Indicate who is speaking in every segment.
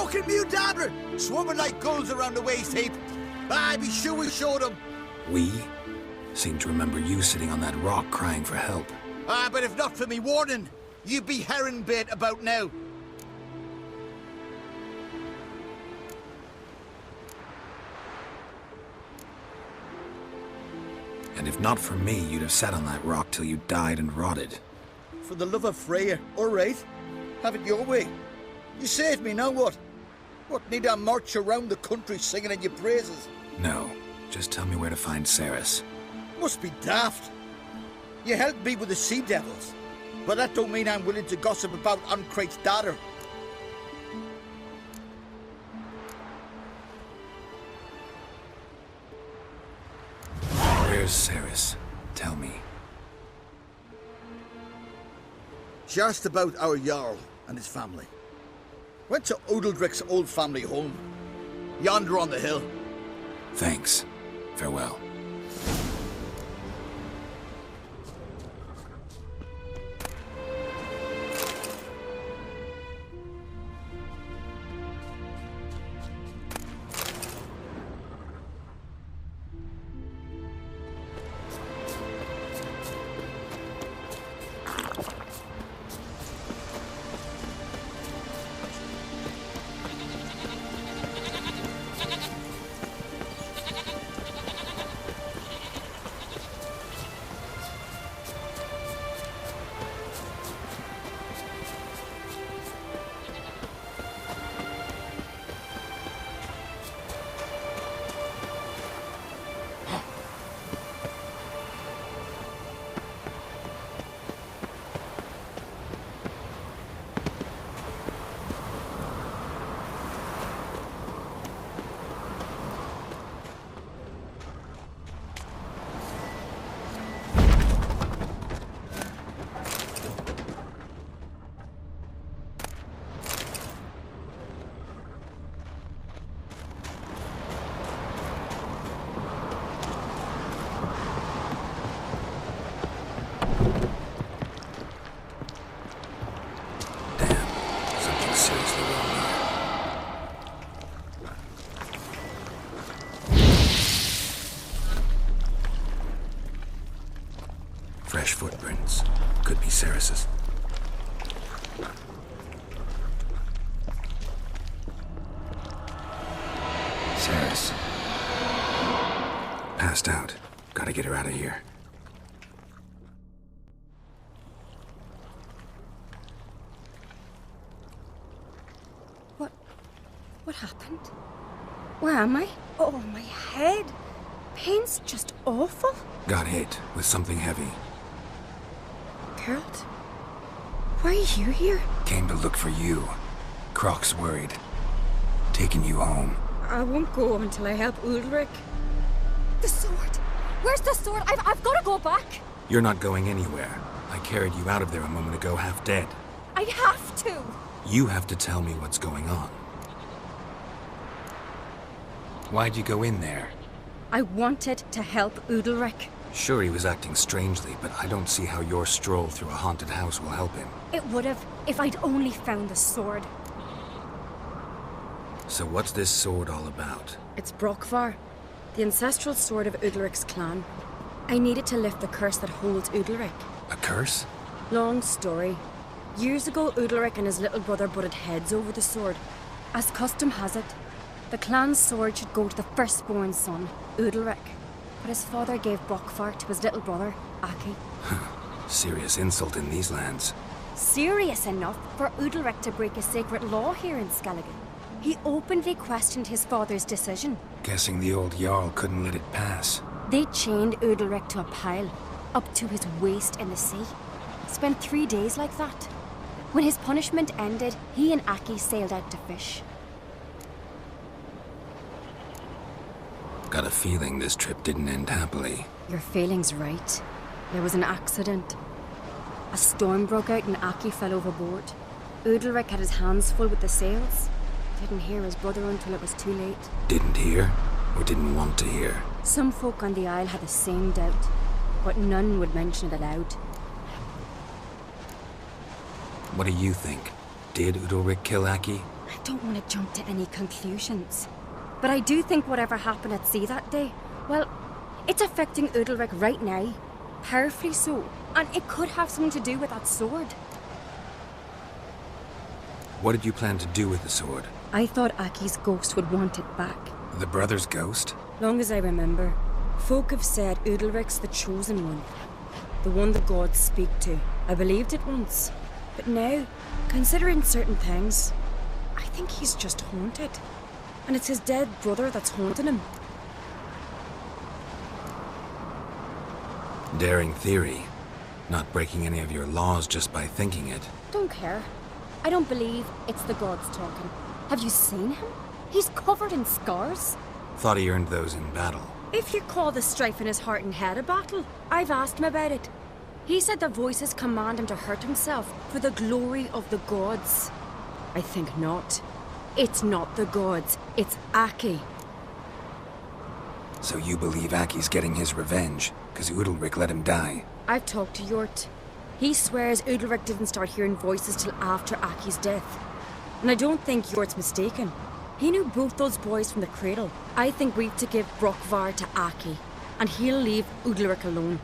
Speaker 1: Fucking Udalryk! Swarming like gulls around the waist heap. Be sure we showed him.
Speaker 2: We? Seem to remember you sitting on that rock crying for help.
Speaker 1: But if not for me warning, you'd be herring bait about now.
Speaker 2: And if not for me, you'd have sat on that rock till you died and rotted.
Speaker 1: For the love of Freya, all right. Have it your way. You saved me, now what? What, need I march around the country singing in your praises?
Speaker 2: No, just tell me where to find Cerys.
Speaker 1: Must be daft. You helped me with the sea devils, but that don't mean I'm willing to gossip about Uncrate's daughter.
Speaker 2: Where's Cerys? Tell me.
Speaker 1: She asked about our Jarl and his family. Went to Udalryk's old family home. Yonder on the hill.
Speaker 2: Thanks. Farewell. Fresh footprints. Could be Cerys's. Cerys. Passed out. Gotta get her out of here.
Speaker 3: What happened? Where am I? Oh, my head. Pain's just awful.
Speaker 2: Got hit with something heavy.
Speaker 3: Geralt? Why are you here?
Speaker 2: Came to look for you. Croc's worried. Taking you home.
Speaker 3: I won't go until I help Udalryk. The sword! Where's the sword? I've got to go back!
Speaker 2: You're not going anywhere. I carried you out of there a moment ago, half dead.
Speaker 3: I have to!
Speaker 2: You have to tell me what's going on. Why'd you go in there?
Speaker 3: I wanted to help Udalryk.
Speaker 2: Sure, he was acting strangely, but I don't see how your stroll through a haunted house will help him.
Speaker 3: It would have, if I'd only found the sword.
Speaker 2: So what's this sword all about?
Speaker 3: It's Brokvar, the ancestral sword of Udalryk's clan. I needed to lift the curse that holds Udalryk.
Speaker 2: A curse?
Speaker 3: Long story. Years ago, Udalryk and his little brother butted heads over the sword. As custom has it, the clan's sword should go to the firstborn son, Udalryk. But his father gave Brokvar to his little brother, Aki.
Speaker 2: Serious insult in these lands.
Speaker 3: Serious enough for Udalryk to break a sacred law here in Skellige. He openly questioned his father's decision.
Speaker 2: Guessing the old Jarl couldn't let it pass.
Speaker 3: They chained Udalryk to a pile, up to his waist in the sea. Spent 3 days like that. When his punishment ended, he and Aki sailed out to fish.
Speaker 2: Got a feeling this trip didn't end happily.
Speaker 3: Your feeling's right. There was an accident. A storm broke out and Aki fell overboard. Udalryk had his hands full with the sails. Didn't hear his brother until it was too late.
Speaker 2: Didn't hear? Or didn't want to hear?
Speaker 3: Some folk on the Isle had the same doubt, but none would mention it aloud.
Speaker 2: What do you think? Did Udalryk kill Aki?
Speaker 3: I don't want to jump to any conclusions. But I do think whatever happened at sea that day, well, it's affecting Udalryk right now. Powerfully so. And it could have something to do with that sword.
Speaker 2: What did you plan to do with the sword?
Speaker 3: I thought Aki's ghost would want it back.
Speaker 2: The brother's ghost?
Speaker 3: Long as I remember, folk have said Udalryk's the chosen one. The one the gods speak to. I believed it once. But now, considering certain things, I think he's just haunted. And it's his dead brother that's haunting him.
Speaker 2: Daring theory. Not breaking any of your laws just by thinking it.
Speaker 3: Don't care. I don't believe it's the gods talking. Have you seen him? He's covered in scars.
Speaker 2: Thought he earned those in battle.
Speaker 3: If you call the strife in his heart and head a battle, I've asked him about it. He said the voices command him to hurt himself for the glory of the gods. I think not. It's not the gods, it's Aki.
Speaker 2: So you believe Aki's getting his revenge, because Udalryk let him die?
Speaker 3: I've talked to Yort. He swears Udalryk didn't start hearing voices till after Aki's death. And I don't think Yort's mistaken. He knew both those boys from the cradle. I think we've to give Brokvar to Aki, and he'll leave Udalryk alone.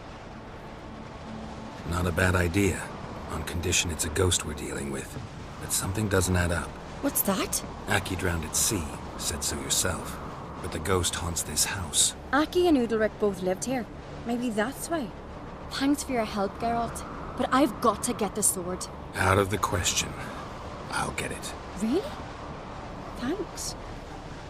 Speaker 2: Not a bad idea, on condition it's a ghost we're dealing with. But something doesn't add up.
Speaker 3: What's that?
Speaker 2: Aki drowned at sea, said so yourself. But the ghost haunts this house.
Speaker 3: Aki and Udalryk both lived here. Maybe that's why. Thanks for your help, Geralt. But I've got to get the sword.
Speaker 2: Out of the question. I'll get it.
Speaker 3: Really? Thanks.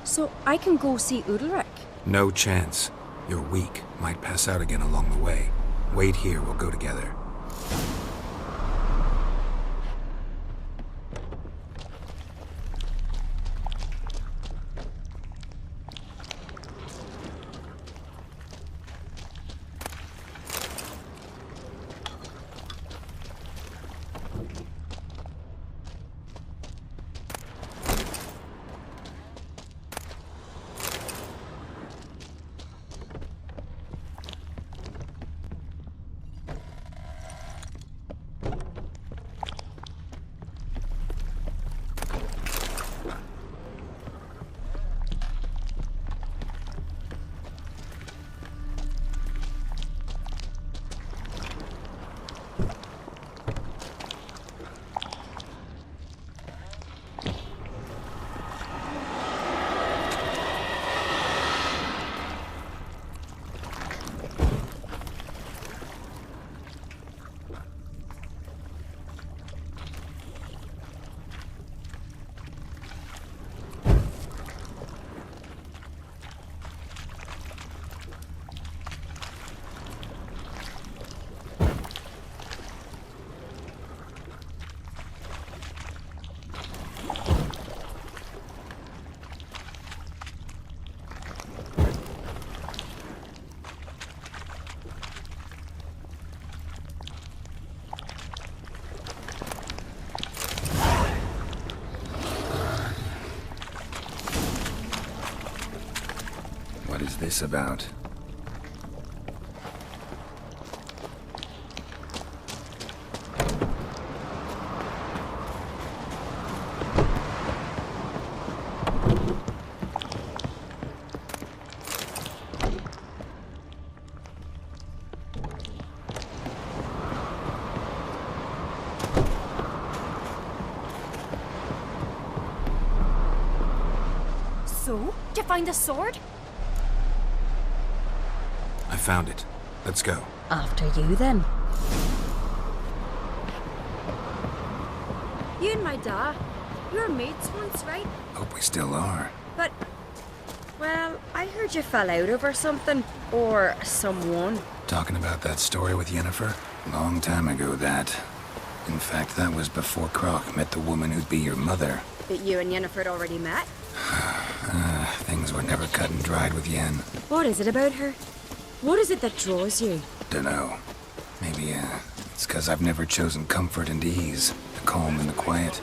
Speaker 3: So I can go see Udalryk?
Speaker 2: No chance. You're weak. Might pass out again along the way. Wait here, we'll go together. What is this about?
Speaker 3: So? Did you find the sword?
Speaker 2: I found it. Let's go.
Speaker 3: After you, then. You and my dad, you were mates once, right?
Speaker 2: Hope we still are.
Speaker 3: But, well, I heard you fell out over something. Or someone.
Speaker 2: Talking about that story with Yennefer? Long time ago, that. In fact, that was before Croc met the woman who'd be your mother.
Speaker 3: But you and Yennefer had already met?
Speaker 2: Things were never cut and dried with Yen.
Speaker 3: What is it about her? What is it that draws you?
Speaker 2: Dunno. Maybe, it's 'cause I've never chosen comfort and ease, the calm and the quiet.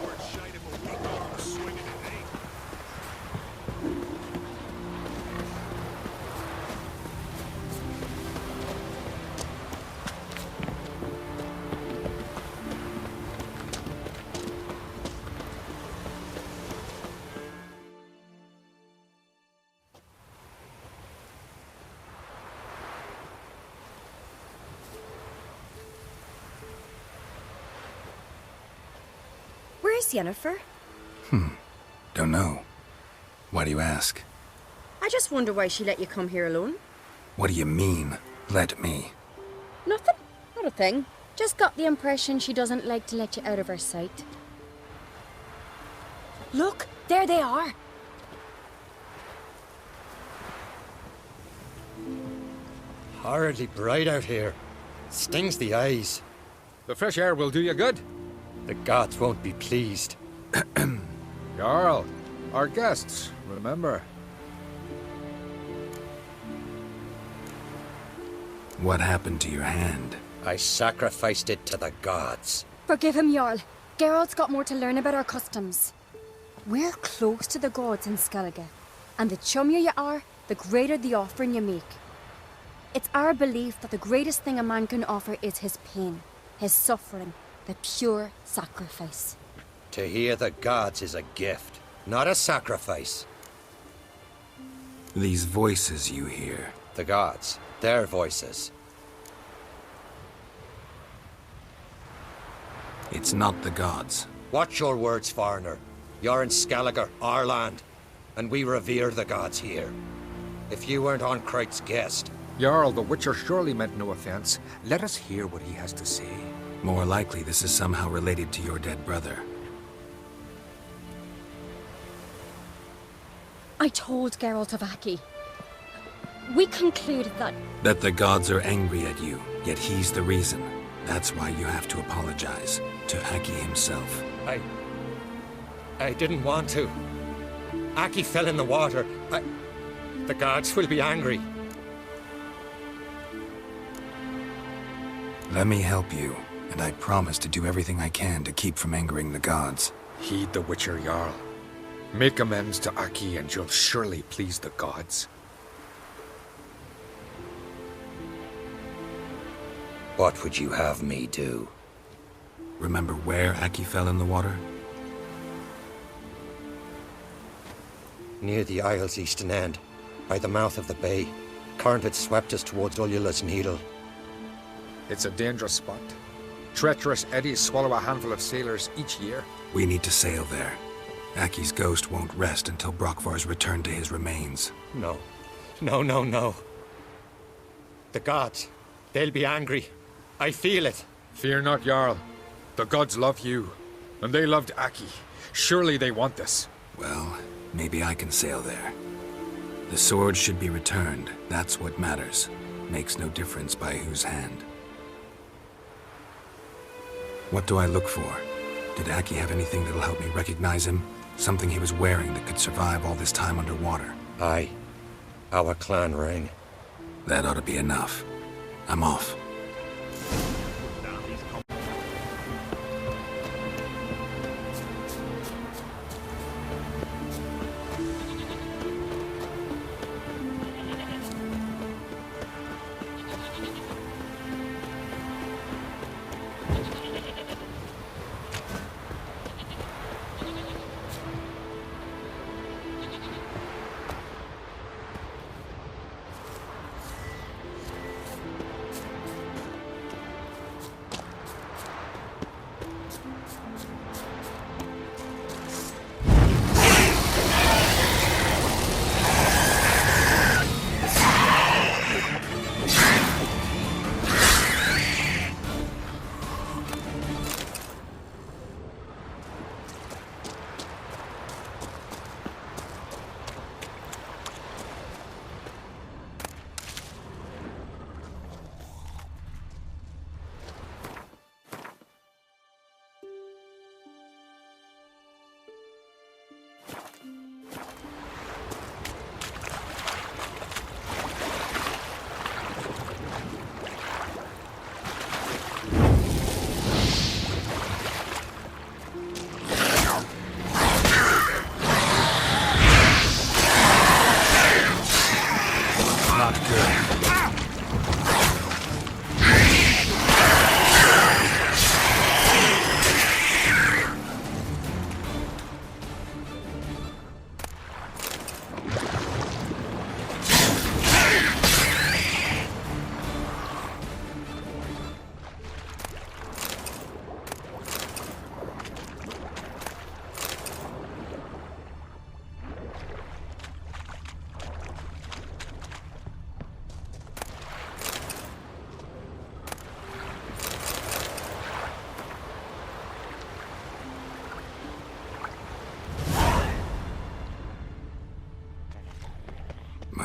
Speaker 3: Where's Yennefer?
Speaker 2: Don't know. Why do you ask?
Speaker 3: I just wonder why she let you come here alone.
Speaker 2: What do you mean, let me?
Speaker 3: Nothing. Not a thing. Just got the impression she doesn't like to let you out of her sight. Look, there they are.
Speaker 4: Horridly bright out here. Stings the eyes.
Speaker 5: The fresh air will do you good.
Speaker 4: The gods won't be pleased.
Speaker 5: Jarl, our guests, remember.
Speaker 2: What happened to your hand?
Speaker 4: I sacrificed it to the gods.
Speaker 3: Forgive him, Jarl. Geralt's got more to learn about our customs. We're close to the gods in Skellige, and the chummier you are, the greater the offering you make. It's our belief that the greatest thing a man can offer is his pain, his suffering, the pure sacrifice.
Speaker 4: To hear the gods is a gift, not a sacrifice.
Speaker 2: These voices you hear.
Speaker 4: The gods, their voices.
Speaker 2: It's not the gods.
Speaker 4: Watch your words, foreigner. You're in Skellige, our land, and we revere the gods here. If you weren't on Kright's guest...
Speaker 5: Jarl, the Witcher surely meant no offense. Let us hear what he has to say.
Speaker 2: More likely this is somehow related to your dead brother.
Speaker 3: I told Geralt of Aki. We concluded that...
Speaker 2: That the gods are angry at you, yet he's the reason. That's why you have to apologize. To Aki himself.
Speaker 4: I didn't want to. Aki fell in the water. The gods will be angry.
Speaker 2: Let me help you, and I promise to do everything I can to keep from angering the gods.
Speaker 5: Heed the Witcher, Jarl. Make amends to Aki and you'll surely please the gods.
Speaker 4: What would you have me do?
Speaker 2: Remember where Aki fell in the water?
Speaker 4: Near the Isle's eastern end, by the mouth of the bay. Current had swept us towards Ullula's Needle.
Speaker 5: It's a dangerous spot. Treacherous eddies swallow a handful of sailors each year.
Speaker 2: We need to sail there. Aki's ghost won't rest until Brokvar's returned to his remains.
Speaker 4: No. No. The gods, they'll be angry. I feel it.
Speaker 5: Fear not, Jarl. The gods love you, and they loved Aki. Surely they want this.
Speaker 2: Well, maybe I can sail there. The sword should be returned. That's what matters. Makes no difference by whose hand. What do I look for? Did Aki have anything that'll help me recognize him? Something he was wearing that could survive all this time underwater?
Speaker 4: Aye. Our clan ring.
Speaker 2: That ought to be enough. I'm off.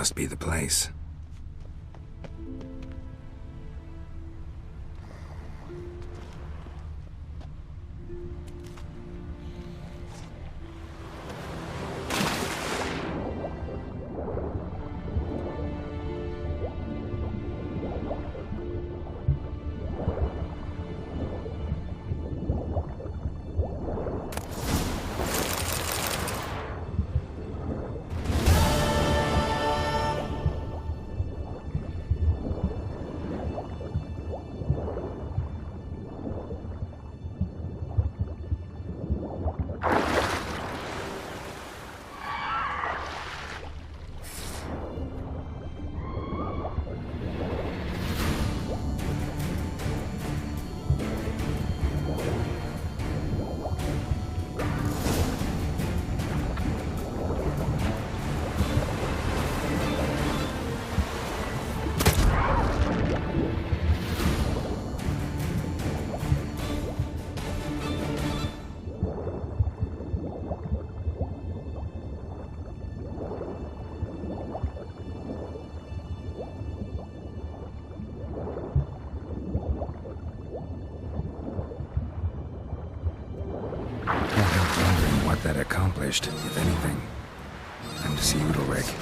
Speaker 2: must be the place. That accomplished, if anything. And to see Udalryk.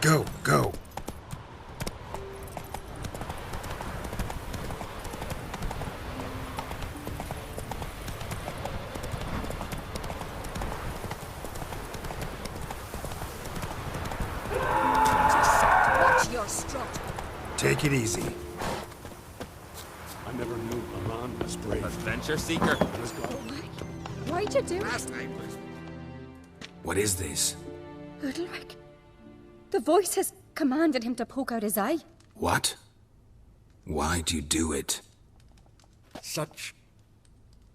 Speaker 2: Go, go.
Speaker 6: Watch your strut.
Speaker 2: Take it easy.
Speaker 7: I never knew Aran was brave.
Speaker 5: Adventure seeker.
Speaker 7: Let's go.
Speaker 3: Why'd you do it?
Speaker 2: What is this?
Speaker 3: Udalryk. The voice has commanded him to poke out his eye.
Speaker 2: What? Why'd you do it?
Speaker 4: Such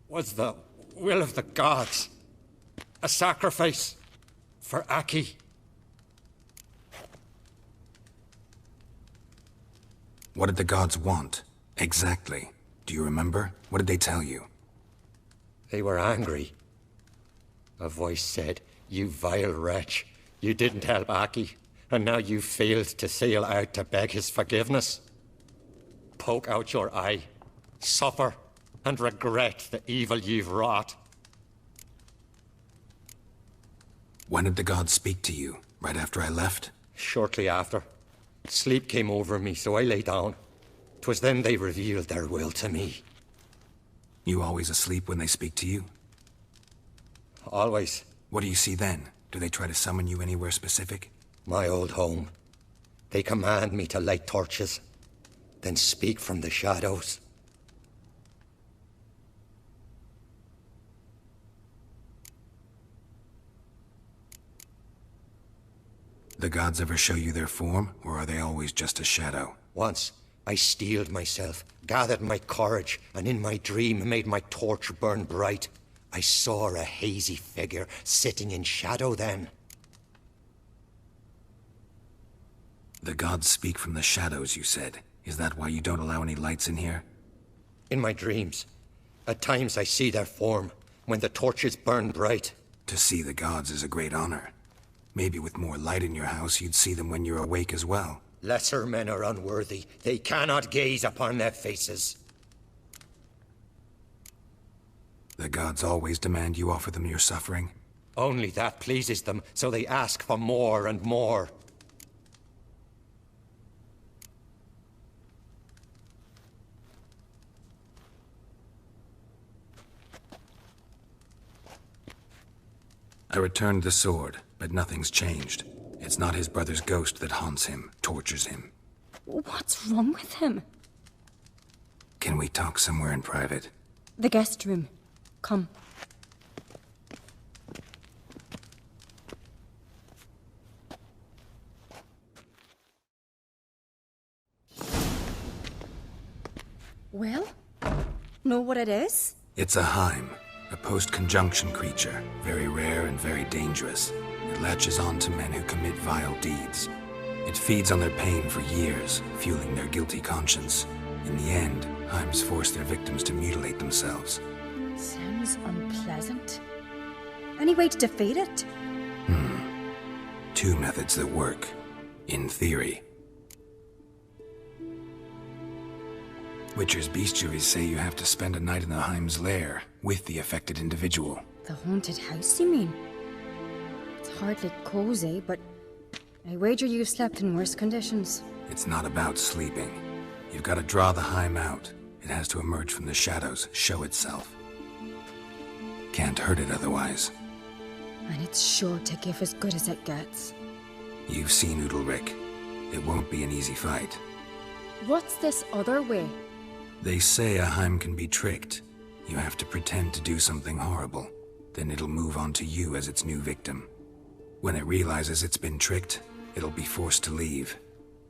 Speaker 4: was the will of the gods. A sacrifice for Aki.
Speaker 2: What did the gods want? Exactly. Do you remember? What did they tell you?
Speaker 4: They were angry. A voice said, "You vile wretch, you didn't help Aki, and now you failed to sail out to beg his forgiveness. Poke out your eye, suffer, and regret the evil you've wrought."
Speaker 2: When did the gods speak to you? Right after I left?
Speaker 4: Shortly after, sleep came over me, so I lay down. 'Twas then they revealed their will to me.
Speaker 2: You always asleep when they speak to you?
Speaker 4: Always.
Speaker 2: What do you see then? Do they try to summon you anywhere specific?
Speaker 4: My old home. They command me to light torches, then speak from the shadows.
Speaker 2: The gods ever show you their form, or are they always just a shadow?
Speaker 4: Once, I steeled myself, gathered my courage, and in my dream made my torch burn bright. I saw a hazy figure sitting in shadow then.
Speaker 2: The gods speak from the shadows, you said. Is that why you don't allow any lights in here?
Speaker 4: In my dreams, at times I see their form, when the torches burn bright.
Speaker 2: To see the gods is a great honor. Maybe with more light in your house, you'd see them when you're awake as well.
Speaker 4: Lesser men are unworthy. They cannot gaze upon their faces.
Speaker 2: The gods always demand you offer them your suffering?
Speaker 4: Only that pleases them, so they ask for more and more.
Speaker 2: I returned the sword, but nothing's changed. It's not his brother's ghost that haunts him, tortures him.
Speaker 3: What's wrong with him?
Speaker 2: Can we talk somewhere in private?
Speaker 3: The guest room. Come. Well? Know what it is?
Speaker 2: It's a Heim, a post-conjunction creature, very rare and very dangerous. It latches on to men who commit vile deeds. It feeds on their pain for years, fueling their guilty conscience. In the end, Heims force their victims to mutilate themselves.
Speaker 3: Sounds unpleasant. Any way to defeat it?
Speaker 2: Two methods that work, in theory. Witcher's bestiaries say you have to spend a night in the Heim's lair with the affected individual.
Speaker 3: The haunted house, you mean? It's hardly cozy, but I wager you've slept in worse conditions.
Speaker 2: It's not about sleeping. You've got to draw the Heim out. It has to emerge from the shadows, show itself. Can't hurt it otherwise.
Speaker 3: And it's sure to give as good as it gets.
Speaker 2: You've seen Udalryk. It won't be an easy fight.
Speaker 3: What's this other way?
Speaker 2: They say a Heim can be tricked. You have to pretend to do something horrible. Then it'll move on to you as its new victim. When it realizes it's been tricked, it'll be forced to leave.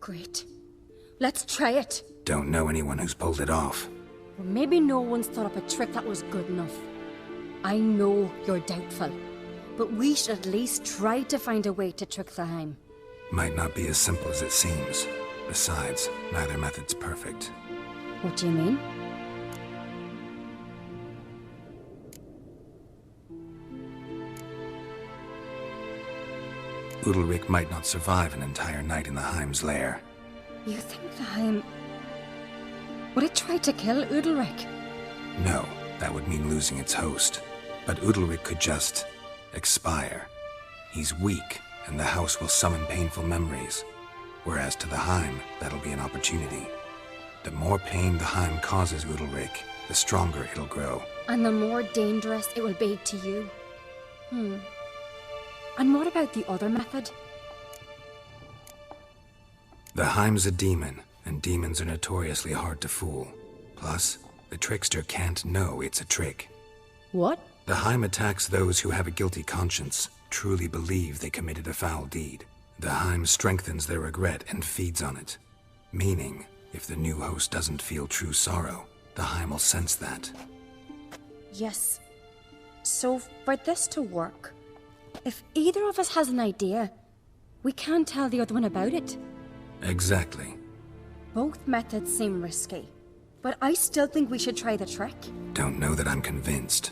Speaker 3: Great. Let's try it.
Speaker 2: Don't know anyone who's pulled it off.
Speaker 3: Or maybe no one's thought up a trick that was good enough. I know you're doubtful, but we should at least try to find a way to trick the Heim.
Speaker 2: Might not be as simple as it seems. Besides, neither method's perfect.
Speaker 3: What do you mean?
Speaker 2: Udalryk might not survive an entire night in the Heim's lair.
Speaker 3: You think the Heim... Would it try to kill Udalryk?
Speaker 2: No, that would mean losing its host. But Udalryk could just... expire. He's weak, and the house will summon painful memories. Whereas to the Heim, that'll be an opportunity. The more pain the Heim causes Udalryk, the stronger it'll grow.
Speaker 3: And the more dangerous it will be to you. And what about the other method?
Speaker 2: The Heim's a demon, and demons are notoriously hard to fool. Plus, the trickster can't know it's a trick.
Speaker 3: What?
Speaker 2: The Heim attacks those who have a guilty conscience, truly believe they committed a foul deed. The Heim strengthens their regret and feeds on it. Meaning, if the new host doesn't feel true sorrow, the Heim will sense that.
Speaker 3: Yes. So, for this to work, if either of us has an idea, we can tell the other one about it.
Speaker 2: Exactly.
Speaker 3: Both methods seem risky, but I still think we should try the trick.
Speaker 2: Don't know that I'm convinced.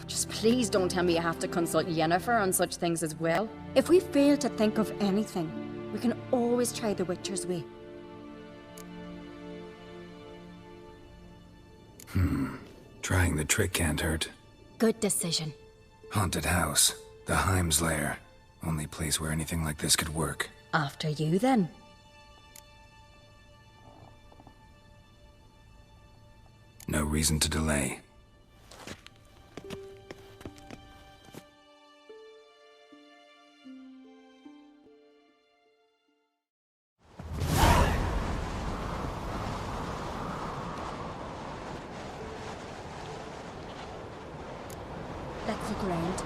Speaker 3: Just please don't tell me you have to consult Yennefer on such things as well. If we fail to think of anything, we can always try the Witcher's way.
Speaker 2: Trying the trick can't hurt.
Speaker 3: Good decision.
Speaker 2: Haunted house. The Heim's lair. Only place where anything like this could work.
Speaker 3: After you, then.
Speaker 2: No reason to delay.
Speaker 3: Let's look around.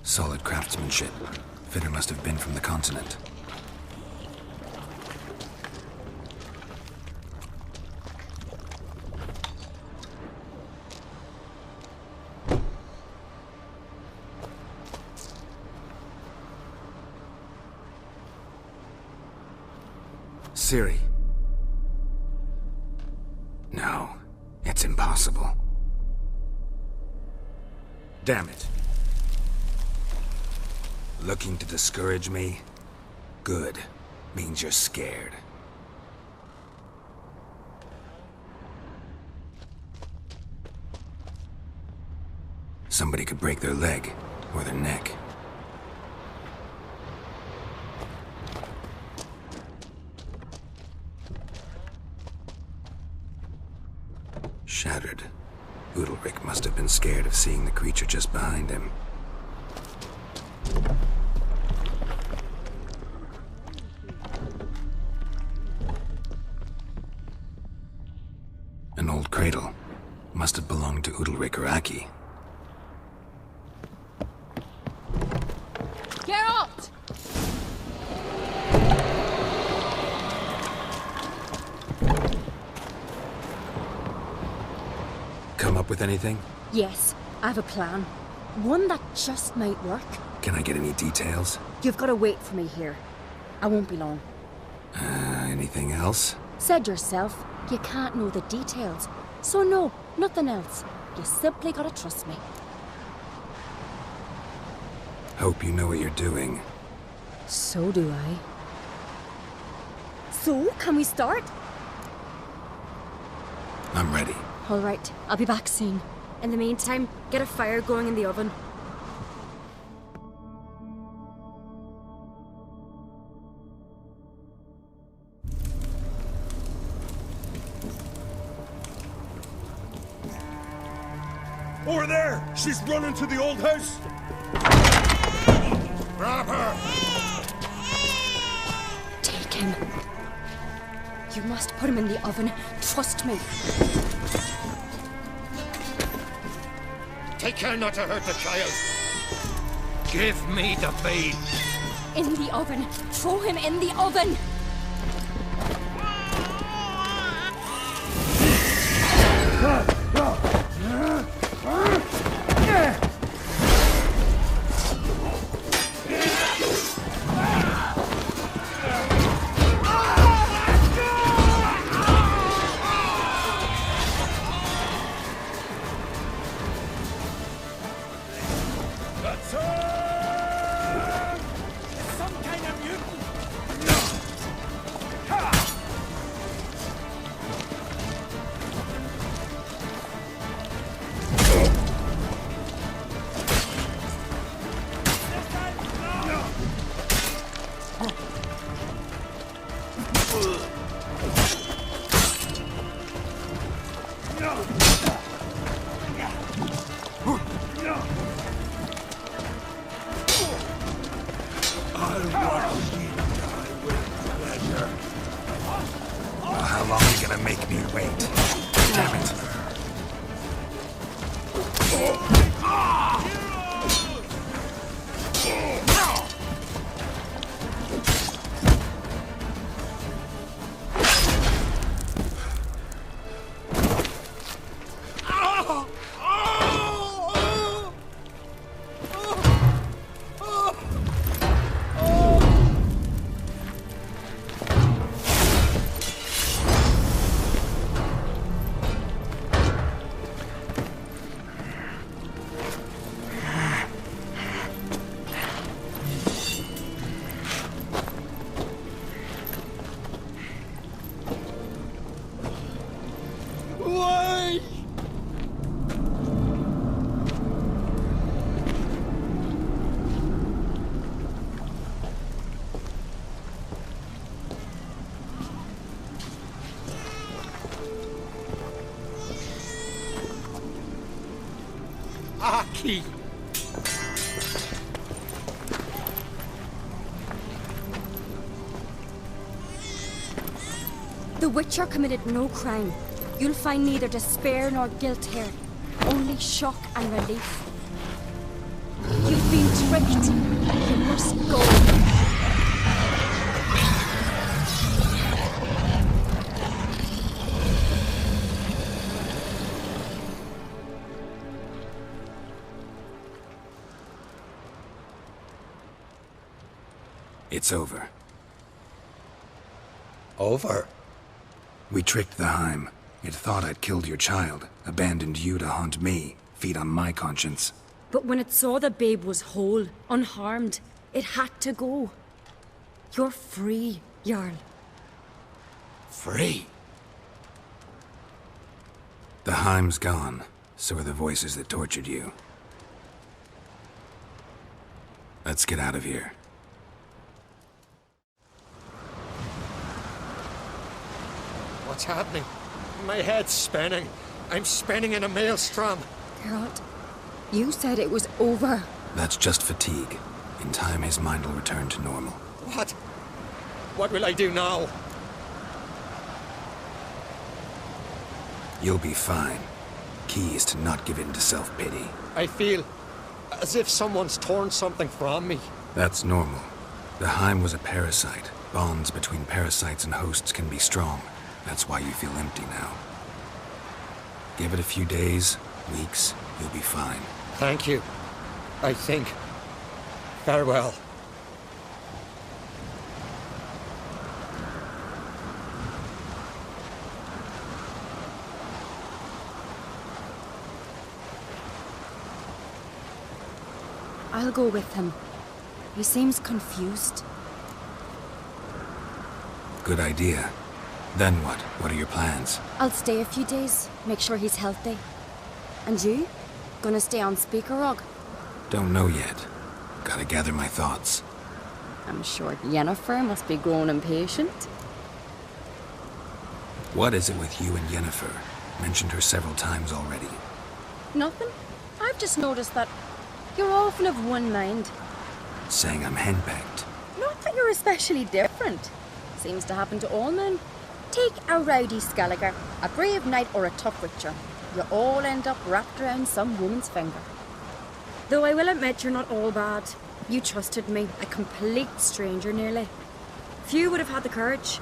Speaker 2: Solid craftsmanship. Fitter must have been from the continent. Ciri. No, it's impossible. Damn it. Looking to discourage me? Good. Means you're scared. Somebody could break their leg, or their neck. Shattered. Udalryk must have been scared of seeing the creature just behind him. An old cradle. Must have belonged to Udalryk or Aki.
Speaker 6: Geralt!
Speaker 2: Come up with anything?
Speaker 3: Yes, I have a plan. One that just might work.
Speaker 2: Can I get any details?
Speaker 3: You've got to wait for me here. I won't be long.
Speaker 2: Anything else?
Speaker 3: Said yourself, you can't know the details. So no, nothing else. You simply gotta trust me.
Speaker 2: Hope you know what you're doing.
Speaker 3: So do I. So, can we start?
Speaker 2: I'm ready.
Speaker 3: All right, I'll be back soon. In the meantime, get a fire going in the oven.
Speaker 7: Over there! She's running to the old house! Grab her!
Speaker 3: Take him. You must put him in the oven. Trust me.
Speaker 4: Take care not to hurt the child. Give me the babe.
Speaker 3: In the oven. Throw him in the oven.
Speaker 2: How long are you gonna make me wait? Damn it.
Speaker 4: Aki!
Speaker 3: The Witcher committed no crime. You'll find neither despair nor guilt here. Only shock and relief. You've been tricked. You must go.
Speaker 2: It's over.
Speaker 4: Over?
Speaker 2: We tricked the Heim. It thought I'd killed your child, abandoned you to haunt me, feed on my conscience.
Speaker 3: But when it saw the babe was whole, unharmed, it had to go. You're free, Jarl.
Speaker 4: Free?
Speaker 2: The Heim's gone, so are the voices that tortured you. Let's get out of here.
Speaker 4: What's happening? My head's spinning. I'm spinning in a maelstrom.
Speaker 3: Geralt, you said it was over.
Speaker 2: That's just fatigue. In time, his mind will return to normal.
Speaker 4: What? What will I do now?
Speaker 2: You'll be fine. Key is to not give in to self-pity.
Speaker 4: I feel as if someone's torn something from me.
Speaker 2: That's normal. The Heim was a parasite. Bonds between parasites and hosts can be strong. That's why you feel empty now. Give it a few days, weeks, you'll be fine.
Speaker 4: Thank you. I think. Farewell.
Speaker 3: I'll go with him. He seems confused.
Speaker 2: Good idea. Then what? What are your plans?
Speaker 3: I'll stay a few days, make sure he's healthy. And you? Gonna stay on Spikeroog?
Speaker 2: Don't know yet. Gotta gather my thoughts.
Speaker 3: I'm sure Yennefer must be growing impatient.
Speaker 2: What is it with you and Yennefer? Mentioned her several times already.
Speaker 3: Nothing. I've just noticed that you're often of one mind.
Speaker 2: Saying I'm henpecked.
Speaker 3: Not that you're especially different. Seems to happen to all men. Take a rowdy Skelliger, a brave knight or a tough witcher. You all end up wrapped around some woman's finger. Though I will admit you're not all bad. You trusted me, a complete stranger nearly. Few would have had the courage.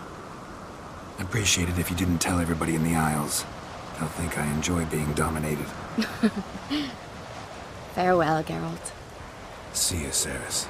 Speaker 2: I'd appreciate it if you didn't tell everybody in the Isles. They'll think I enjoy being dominated.
Speaker 3: Farewell, Geralt.
Speaker 2: See you, Cerys.